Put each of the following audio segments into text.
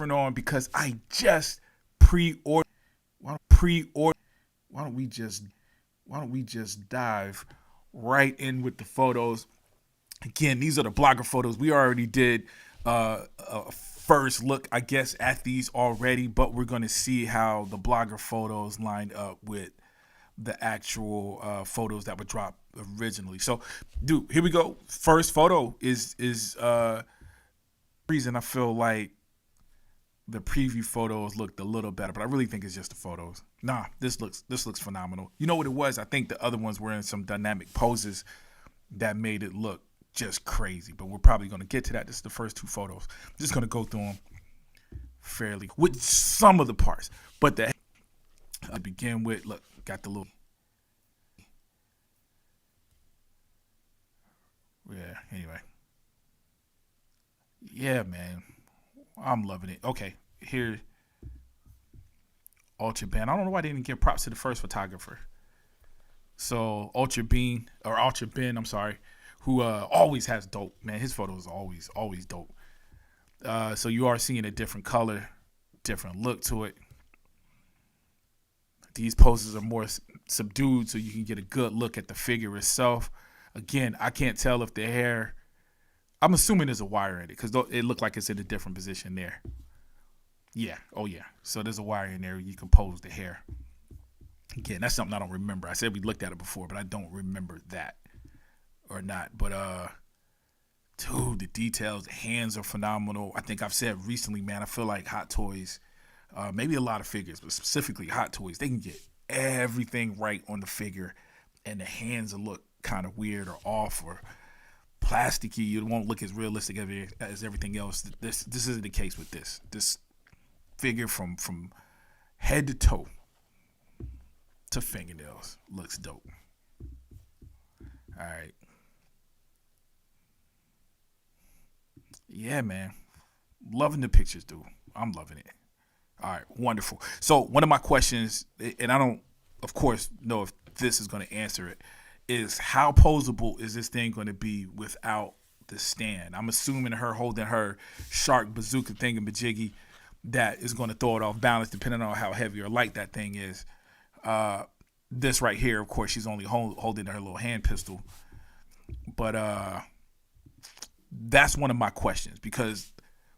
different on because I just pre-ordered. Why don't we just dive right in with the photos? Again, these are the blogger photos. We already did a first look, I guess, at these already, but we're going to see how the blogger photos lined up with the actual photos that were dropped originally. So, dude, here we go. First photo is reason I feel like the preview photos looked a little better, but I really think it's just the photos. Nah, this looks phenomenal. You know what it was? I think the other ones were in some dynamic poses that made it look just crazy, but we're probably going to get to that. This is the first two photos. I'm just going to go through them fairly with some of the parts, but I begin with, look, got the little, yeah, anyway. Yeah, man, I'm loving it. Okay, here, Ultra Band. I don't know why they didn't give props to the first photographer. So Ultra Ben, I'm sorry, who always has dope, man. His photos are always dope. So you are seeing a different color, different look to it. These poses are more subdued, so you can get a good look at the figure itself. Again, I can't tell if the hair, I'm assuming there's a wire in it because it looked like it's in a different position there. Yeah, oh yeah. So there's a wire in there. You can pose the hair. Again, that's something I don't remember. I said we looked at it before, but I don't remember that or not. But dude, the details, the hands are phenomenal. I think I've said recently, man, I feel like Hot Toys, maybe a lot of figures, but specifically Hot Toys, they can get everything right on the figure, and the hands will look kind of weird or off or plasticky. It won't look as realistic as everything else. This isn't the case with this. This figure from head to toe to fingernails looks dope. All right. Yeah, man. Loving the pictures, dude. I'm loving it. All right, wonderful. So one of my questions, and I don't, of course, know if this is going to answer it, is how posable is this thing going to be without the stand? I'm assuming her holding her shark bazooka thingamajiggy that is going to throw it off balance depending on how heavy or light that thing is. This right here, of course, she's only holding her little hand pistol. But that's one of my questions because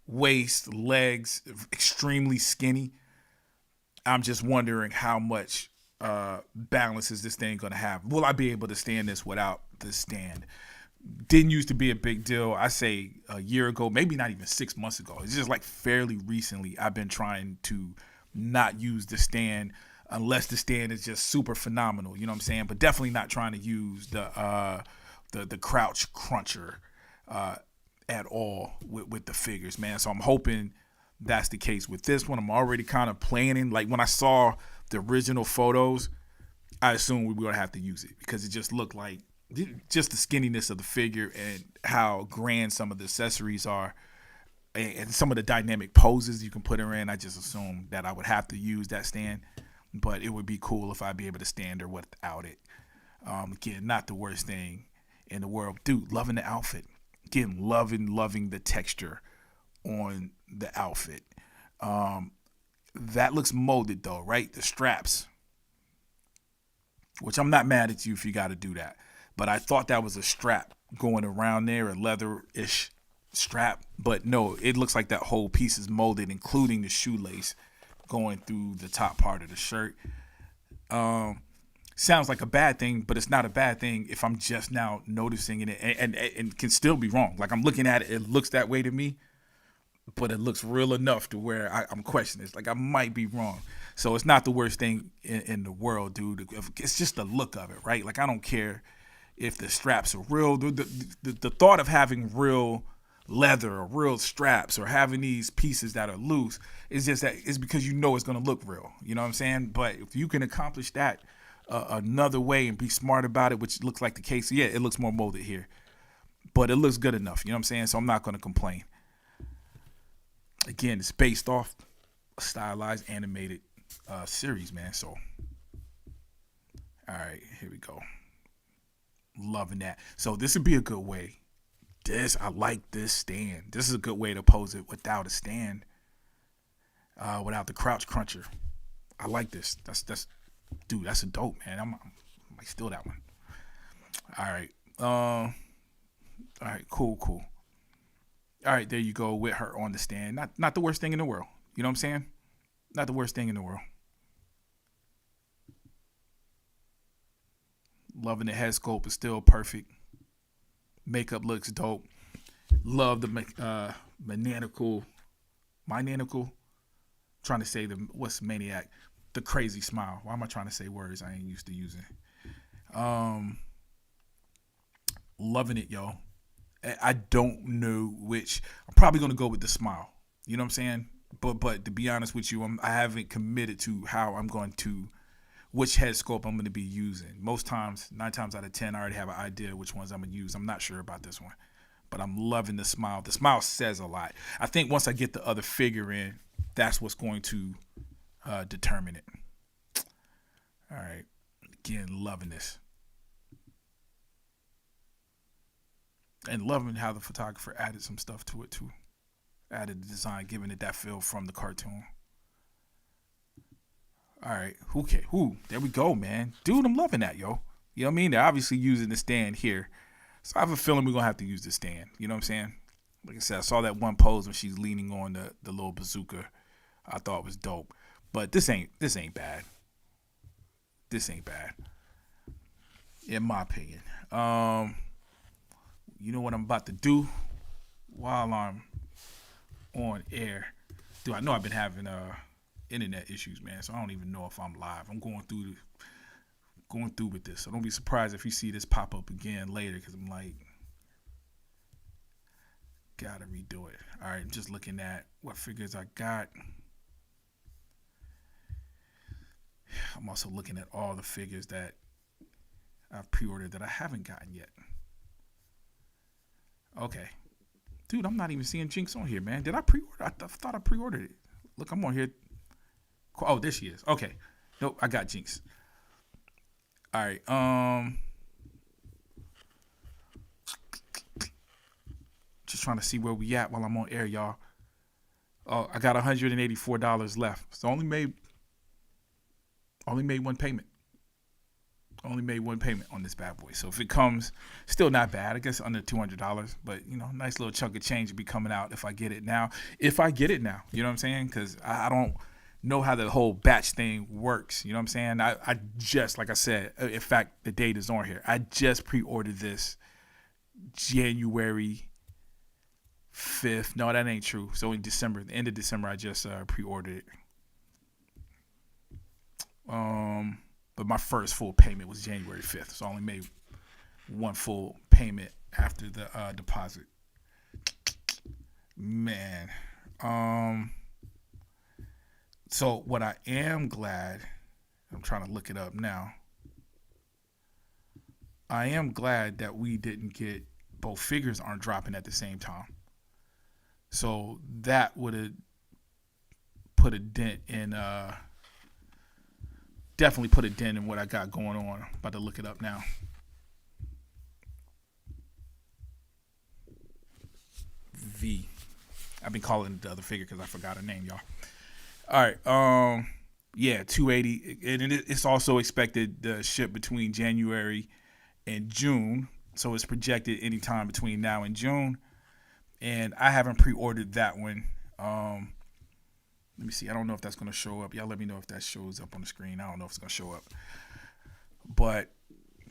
waist, legs, extremely skinny. I'm just wondering how much balance is this thing going to have? Will I be able to stand this without the stand? Didn't used to be a big deal. I say a year ago, maybe not even 6 months ago. It's just like fairly recently I've been trying to not use the stand unless the stand is just super phenomenal. You know what I'm saying? But definitely not trying to use the crouch cruncher at all with the figures, man. So I'm hoping that's the case with this one. I'm already kind of planning. Like when I saw the original photos, I assumed we were going to have to use it because it just looked like just the skinniness of the figure and how grand some of the accessories are and some of the dynamic poses you can put her in. I just assumed that I would have to use that stand, but it would be cool if I'd be able to stand her without it. Again, not the worst thing in the world. Dude, loving the outfit. Again, loving the texture on the outfit. That looks molded though, right? The straps, which I'm not mad at you if you got to do that. But I thought that was a strap going around there, a leather-ish strap. But no, it looks like that whole piece is molded, including the shoelace going through the top part of the shirt. Sounds like a bad thing, but it's not a bad thing if I'm just now noticing it and can still be wrong. Like I'm looking at it, it looks that way to me, but it looks real enough to where I'm questioning it. Like I might be wrong. So it's not the worst thing in the world, dude. It's just the look of it, right? Like I don't care if the straps are real. The thought of having real leather or real straps or having these pieces that are loose is just that it's because you know it's going to look real. You know what I'm saying? But if you can accomplish that another way and be smart about it, which looks like the case, yeah, it looks more molded here. But it looks good enough. You know what I'm saying? So I'm not going to complain. Again, it's based off a stylized animated series, man. So, all right, here we go. Loving that. So this would be a good way. I like this stand. This is a good way to pose it without a stand. without the crouch cruncher. I like this. Dude, that's a dope, man. I might steal that one. All right. All right, cool. All right, there you go with her on the stand. Not the worst thing in the world. You know what I'm saying? Not the worst thing in the world. Loving the head sculpt is still perfect. Makeup looks dope. Love the maniacal. Trying to say what's maniac? The crazy smile. Why am I trying to say words I ain't used to using? Loving it, yo. I don't know which. I'm probably gonna go with the smile. You know what I'm saying? But to be honest with you, I haven't committed to how I'm going to, which head sculpt I'm going to be using. Most times, 9 times out of 10, I already have an idea which ones I'm going to use. I'm not sure about this one, but I'm loving the smile. The smile says a lot. I think once I get the other figure in, that's what's going to determine it. All right. Again, loving this. And loving how the photographer added some stuff to it too. Added the design, giving it that feel from the cartoon. All right. Okay. There we go, man. Dude, I'm loving that, yo. You know what I mean? They're obviously using the stand here. So I have a feeling we're going to have to use the stand. You know what I'm saying? Like I said, I saw that one pose when she's leaning on the little bazooka. I thought it was dope. But this ain't bad. This ain't bad. In my opinion. You know what I'm about to do while I'm on air? Dude, I know I've been having internet issues, man, so I don't even know if I'm live. I'm going through with this, so don't be surprised if you see this pop up again later, because I'm like, gotta redo it. All right, I'm just looking at what figures I got. I'm also looking at all the figures that I've pre-ordered that I haven't gotten yet. Okay. Dude, I'm not even seeing Jinx on here, man. Did I pre-order? I thought I pre-ordered it. Look, I'm on here. Oh, there she is. Okay. Nope, I got Jinx. All right. Just trying to see where we at while I'm on air, y'all. Oh, I got $184 left. So only made one payment. Only made one payment on this bad boy. So if it comes, still not bad. I guess under $200. But, nice little chunk of change will be coming out if I get it now. You know what I'm saying? Because I don't know how the whole batch thing works. You know what I'm saying? I just, like I said, in fact, the date is on here. I just pre-ordered this January 5th. No, that ain't true. So in December, the end of December, I just pre-ordered it. But my first full payment was January 5th. So I only made one full payment after the deposit. Man. So what I am glad, I'm trying to look it up now. I am glad that we didn't get, both figures aren't dropping at the same time. So that would have put a dent in, definitely put a dent in what I got going on. I'm about to look it up now. V. I've been calling it the other figure because I forgot her name, y'all. All right. Yeah, 280. And it's also expected to ship between January and June. So it's projected anytime between now and June. And I haven't pre-ordered that one. Let me see. I don't know if that's going to show up. Y'all let me know if that shows up on the screen. I don't know if it's going to show up. But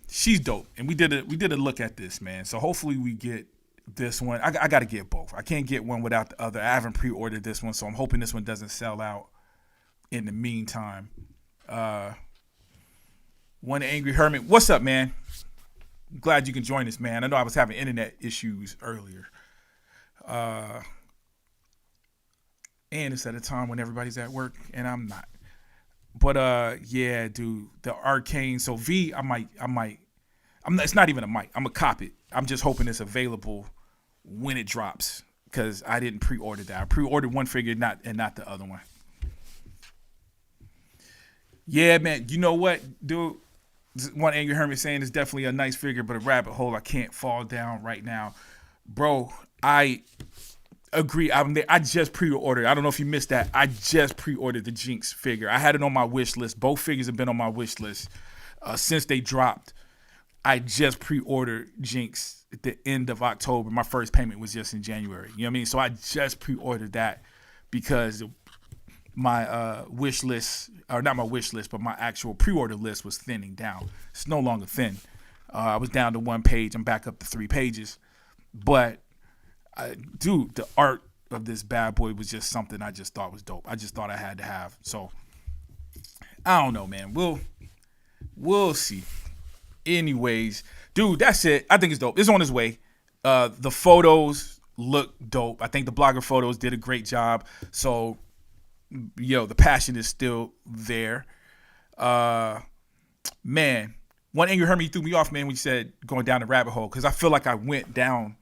she's dope. And we did a look at this, man. So hopefully we get this one. I got to get both. I can't get one without the other. I haven't pre-ordered this one, so I'm hoping this one doesn't sell out in the meantime. One Angry Hermit. What's up, man? Glad you can join us, man. I know I was having internet issues earlier. And it's at a time when everybody's at work and I'm not. But yeah, dude, the Arcane. So V, it's not even a mic. I'm gonna cop it. I'm just hoping it's available when it drops because I didn't pre-order that. I pre-ordered one figure, not the other one. Yeah, man. You know what, dude? One Angry Hermit saying it's definitely a nice figure, but a rabbit hole I can't fall down right now, bro. Agree. I just pre-ordered. I don't know if you missed that. I just pre-ordered the Jinx figure. I had it on my wish list. Both figures have been on my wish list since they dropped. I just pre-ordered Jinx at the end of October. My first payment was just in January. You know what I mean? So I just pre-ordered that because my wish list, or not my wish list, but my actual pre-order list was thinning down. It's no longer thin. I was down to 1 page. I'm back up to 3 pages. But dude, the art of this bad boy was just something I just thought was dope. I just thought I had to have. So I don't know, man. We'll see. Anyways, dude, that's it. I think it's dope. It's on its way. The photos look dope. I think the blogger photos did a great job. So, the passion is still there. Man, one thing you heard me threw me off, man, when you said going down the rabbit hole, because I feel like I went down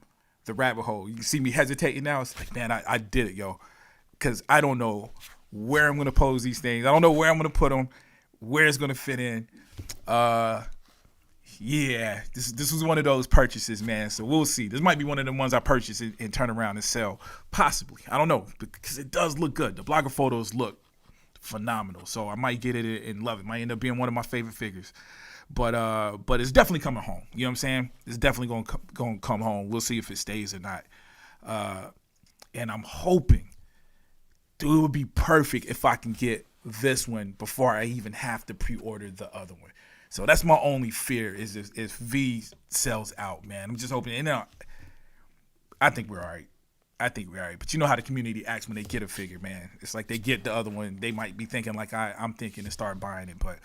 the rabbit hole. You can see me hesitating now. It's like, man, I did it, yo. Because I don't know where I'm going to pose these things. I don't know where I'm going to put them, where it's going to fit in. Yeah, this was one of those purchases, man. So we'll see. This might be one of the ones I purchase and turn around and sell. Possibly. I don't know. Because it does look good. The blogger photos look phenomenal. So I might get it and love it. Might end up being one of my favorite figures. But it's definitely coming home. You know what I'm saying? It's definitely going to come home. We'll see if it stays or not. And I'm hoping, dude, it would be perfect if I can get this one before I even have to pre-order the other one. So that's my only fear is if V sells out, man. I'm just hoping. And I think we're all right. But you know how the community acts when they get a figure, man. It's like they get the other one. They might be thinking like I'm thinking and start buying it. But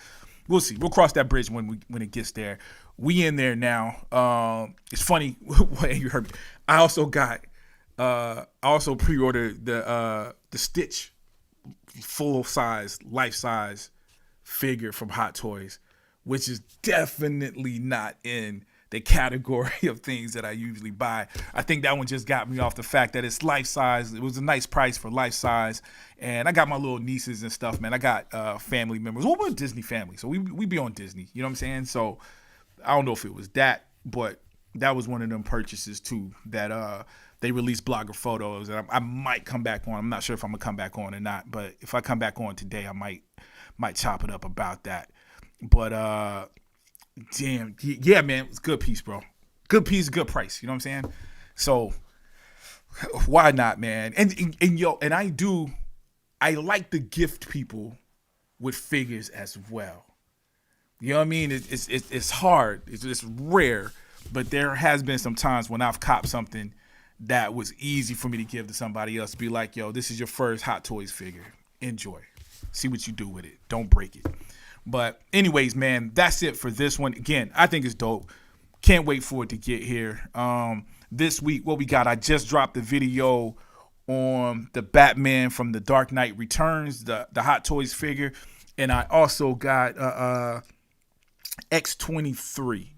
we'll see. We'll cross that bridge when it gets there. We in there now. It's funny. You heard me. I also pre-ordered the Stitch full size, life size figure from Hot Toys, which is definitely not in the category of things that I usually buy. I think that one just got me off the fact that it's life size. It was a nice price for life size. And I got my little nieces and stuff, man. I got family members. Well, we're a Disney family, so we be on Disney. You know what I'm saying? So I don't know if it was that, but that was one of them purchases too that they released blogger photos. And I might come back on. I'm not sure if I'm going to come back on or not, but if I come back on today, I might chop it up about that. But damn, yeah, man, it's a good piece, bro. Good piece, good price. You know what I'm saying? So why not, man? And I like to gift people with figures as well. You know what I mean? It's hard. It's rare, but there has been some times when I've copped something that was easy for me to give to somebody else. Be like, yo, this is your first Hot Toys figure. Enjoy. See what you do with it. Don't break it. But anyways, man, that's it for this one. Again, I think it's dope. Can't wait for it to get here. This week, what we got, I just dropped the video on the Batman from The Dark Knight Returns, the Hot Toys figure. And I also got X23.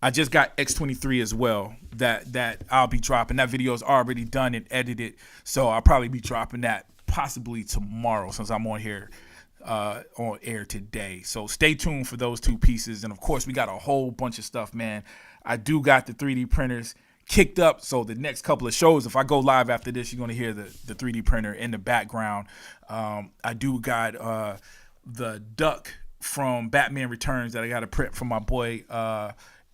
I just got X23 as well that I'll be dropping. That video is already done and edited. So I'll probably be dropping that possibly tomorrow since I'm on here on air today. So stay tuned for those two pieces. And of course, we got a whole bunch of stuff, man. I do got the 3D printers kicked up. So the next couple of shows, if I go live after this, you're going to hear the 3D printer in the background. I do got the Duck from Batman Returns that I got to print from my boy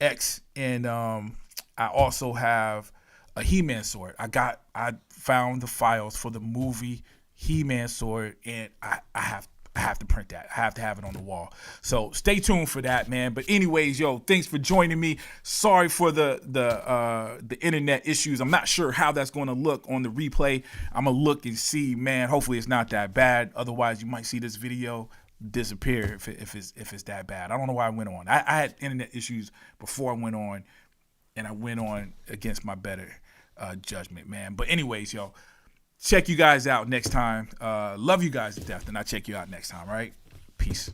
X. And I also have a He-Man sword. I found the files for the movie He-Man sword, and I have to print that. I have to have it on the wall. So stay tuned for that, man. But anyways, yo, thanks for joining me. Sorry for the internet issues. I'm not sure how that's going to look on the replay. I'm going to look and see, man. Hopefully it's not that bad. Otherwise, you might see this video disappear if it's that bad. I don't know why I went on. I had internet issues before I went on, and I went on against my better judgment, man. But anyways, yo, check you guys out next time. Love you guys to death, and I'll check you out next time, all right? Peace.